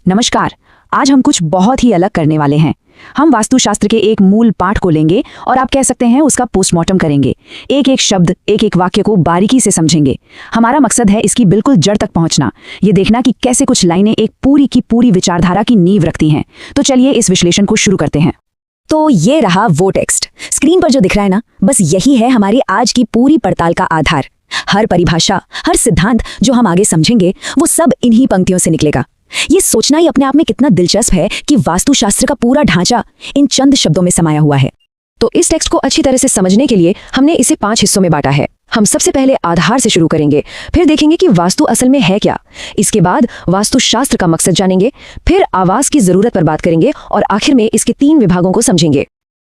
नमस्कार। आज हम कुछ बहुत ही अलग करने वाले हैं। हम वास्तुशास्त्र के एक मूल पाठ को लेंगे और आप कह सकते हैं उसका पोस्टमार्टम करेंगे। एक एक शब्द, एक एक वाक्य को बारीकी से समझेंगे। हमारा मकसद है इसकी बिल्कुल जड़ तक पहुंचना, ये देखना कि कैसे कुछ लाइनें एक पूरी की पूरी विचारधारा की नींव रखती हैं। तो चलिए इस विश्लेषण को शुरू करते हैं। तो ये रहा वो टेक्स्ट स्क्रीन पर जो दिख रहा है ना, बस यही है हमारी आज की पूरी पड़ताल का आधार। हर परिभाषा, हर सिद्धांत जो हम आगे समझेंगे वो सब इन्हीं पंक्तियों से निकलेगा। ये सोचना ही अपने आप में कितना दिलचस्प है कि वास्तुशास्त्र का पूरा ढांचा इन चंद शब्दों में समाया हुआ है। तो इस टेक्स्ट को अच्छी तरह से समझने के लिए हमने इसे 5 हिस्सों में बांटा है। हम सबसे पहले आधार से शुरू करेंगे, फिर देखेंगे कि वास्तु असल में है क्या। इसके बाद वास्तुशास्त्र का मकसद जानेंगे, फिर आवास की जरूरत पर बात करेंगे और आखिर में इसके 3 विभागों को समझेंगे।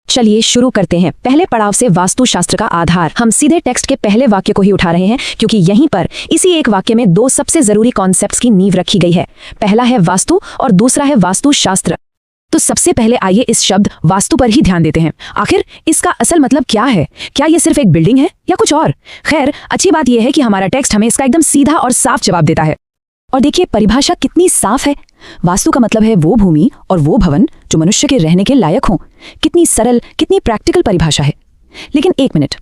चलिए शुरू करते हैं। पहले पड़ाव से वास्तुशास्त्र का आधार। हम सीधे टेक्स्ट के पहले वाक्य को ही उठा रहे हैं क्योंकि यहीं पर इसी एक वाक्य में 2 सबसे जरूरी कॉन्सेप्ट्स की नींव रखी गई है। पहला है वास्तु और दूसरा है वास्तुशास्त्र। तो सबसे पहले आइए इस शब्द वास्तु पर ही ध्यान देते हैं। आखिर इसका असल मतलब क्या है? क्या ये सिर्फ एक बिल्डिंग है या कुछ और? खैर, अच्छी बात यह है कि हमारा टेक्स्ट हमें इसका एकदम सीधा और साफ जवाब देता है। और देखिए परिभाषा कितनी साफ है। वास्तु का मतलब है वो भूमि और वो भवन जो मनुष्य के रहने के लायक हों। कितनी सरल, कितनी प्रैक्टिकल परिभाषा है। लेकिन एक मिनट,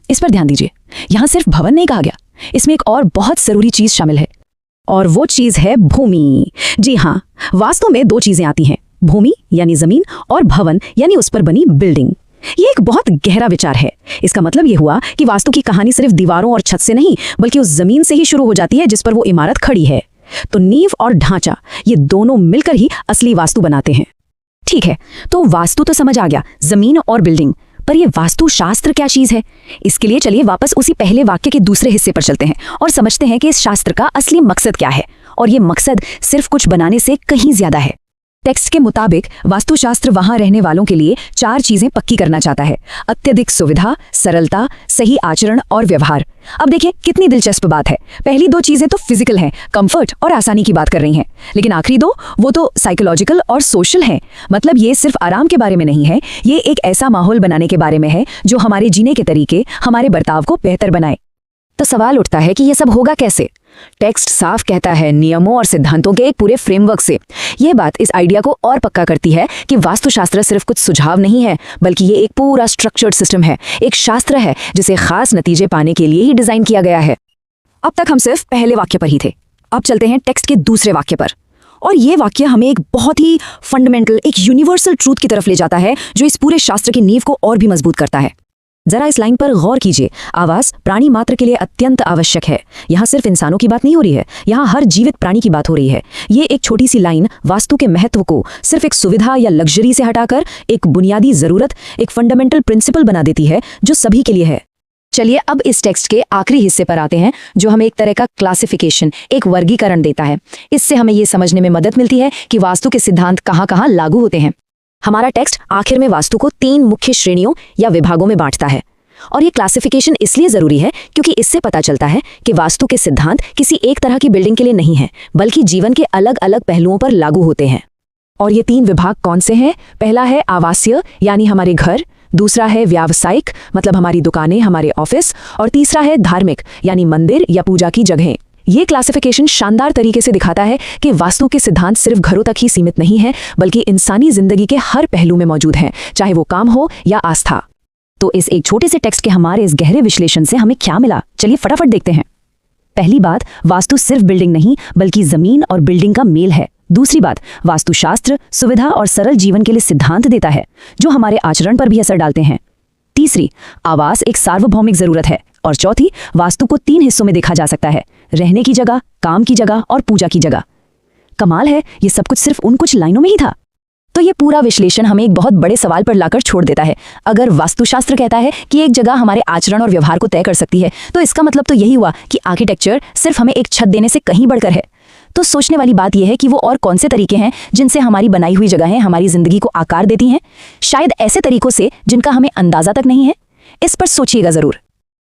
इस पर ध्यान दीजिए। यहां सिर्फ भवन नहीं कहा गया, इसमें एक और बहुत जरूरी चीज शामिल है और वो चीज है भूमि। जी हाँ, वास्तु में 2 चीजें आती हैं, भूमि यानी जमीन और भवन यानी उस पर बनी बिल्डिंग। ये एक बहुत गहरा विचार है। इसका मतलब ये हुआ कि वास्तु की कहानी सिर्फ दीवारों और छत से नहीं बल्कि उस जमीन से ही शुरू हो जाती है जिस पर वो इमारत खड़ी है। तो नींव और ढांचा, ये दोनों मिलकर ही असली वास्तु बनाते हैं। ठीक है, तो वास्तु तो समझ आ गया, जमीन और बिल्डिंग। पर ये वास्तुशास्त्र क्या चीज है? इसके लिए चलिए वापस उसी पहले वाक्य के दूसरे हिस्से पर चलते हैं और समझते हैं कि इस शास्त्र का असली मकसद क्या है। और ये मकसद सिर्फ कुछ बनाने से कहीं ज्यादा है। टेक्स्ट के मुताबिक वास्तुशास्त्र वहां रहने वालों के लिए 4 चीजें पक्की करना चाहता है: अत्यधिक सुविधा, सरलता, सही आचरण और व्यवहार। अब देखिए कितनी दिलचस्प बात है। पहली 2 चीजें तो फिजिकल हैं, कंफर्ट और आसानी की बात कर रही हैं, लेकिन आखिरी 2 वो तो साइकोलॉजिकल और सोशल हैं। मतलब ये सिर्फ आराम के बारे में नहीं है, ये एक ऐसा माहौल बनाने के बारे में है जो हमारे जीने के तरीके, हमारे बर्ताव को बेहतर बनाए। तो सवाल उठता है कि ये सब होगा कैसे? टेक्स्ट साफ कहता है, नियमों और सिद्धांतों के एक पूरे फ्रेमवर्क से। यह बात इस आइडिया को और पक्का करती है कि वास्तुशास्त्र सिर्फ कुछ सुझाव नहीं है बल्कि ये एक पूरा स्ट्रक्चर्ड सिस्टम है, एक शास्त्र है जिसे खास नतीजे पाने के लिए ही डिजाइन किया गया है। अब तक हम सिर्फ पहले वाक्य पर ही थे, अब चलते हैं टेक्स्ट के दूसरे वाक्य पर। और ये वाक्य हमें एक बहुत ही फंडामेंटल, एक यूनिवर्सल ट्रूथ की तरफ ले जाता है जो इस पूरे शास्त्र की नींव को और भी मजबूत करता है। जरा इस लाइन पर गौर कीजिए। आवास प्राणी मात्र के लिए अत्यंत आवश्यक है। यहाँ सिर्फ इंसानों की बात नहीं हो रही है, यहाँ हर जीवित प्राणी की बात हो रही है। ये एक छोटी सी लाइन वास्तु के महत्व को सिर्फ एक सुविधा या लग्जरी से हटाकर एक बुनियादी जरूरत, एक फंडामेंटल प्रिंसिपल बना देती है जो सभी के लिए है। चलिए अब इस टेक्स्ट के आखिरी हिस्से पर आते हैं जो हमें एक तरह का क्लासिफिकेशन, एक वर्गीकरण देता है। इससे हमें ये समझने में मदद मिलती है कि वास्तु के सिद्धांत कहाँ-कहाँ लागू होते हैं। हमारा टेक्स्ट आखिर में वास्तु को 3 मुख्य श्रेणियों या विभागों में बांटता है। और ये क्लासिफिकेशन इसलिए जरूरी है क्योंकि इससे पता चलता है कि वास्तु के सिद्धांत किसी एक तरह की बिल्डिंग के लिए नहीं है बल्कि जीवन के अलग अलग पहलुओं पर लागू होते हैं। और ये 3 विभाग कौन से हैं? पहला है आवासीय यानी हमारे घर, दूसरा है व्यावसायिक मतलब हमारी दुकानें, हमारे ऑफिस, और तीसरा है धार्मिक यानी मंदिर या पूजा की जगहें। ये क्लासिफिकेशन शानदार तरीके से दिखाता है कि वास्तु के सिद्धांत सिर्फ घरों तक ही सीमित नहीं है बल्कि इंसानी जिंदगी के हर पहलू में मौजूद हैं, चाहे वो काम हो या आस्था। तो इस एक छोटे से टेक्स्ट के हमारे इस गहरे विश्लेषण से हमें क्या मिला, चलिए फटाफट देखते हैं। पहली बात, वास्तु सिर्फ बिल्डिंग नहीं बल्कि जमीन और बिल्डिंग का मेल है। दूसरी बात, वास्तुशास्त्र सुविधा और सरल जीवन के लिए सिद्धांत देता है जो हमारे आचरण पर भी असर डालते हैं। तीसरी, आवास एक सार्वभौमिक जरूरत है। और चौथी, वास्तु को 3 हिस्सों में देखा जा सकता है: रहने की जगह, काम की जगह और पूजा की जगह। कमाल है, ये सब कुछ सिर्फ उन कुछ लाइनों में ही था। तो ये पूरा विश्लेषण हमें एक बहुत बड़े सवाल पर लाकर छोड़ देता है। अगर वास्तुशास्त्र कहता है कि एक जगह हमारे आचरण और व्यवहार को तय कर सकती है, तो इसका मतलब तो यही हुआ कि आर्किटेक्चर सिर्फ हमें एक छत देने से कहीं बढ़कर है। तो सोचने वाली बात यह है कि वो और कौन से तरीके हैं जिनसे हमारी बनाई हुई जगहें हमारी जिंदगी को आकार देती हैं, शायद ऐसे तरीकों से जिनका हमें अंदाजा तक नहीं है। इस पर सोचिएगा जरूर।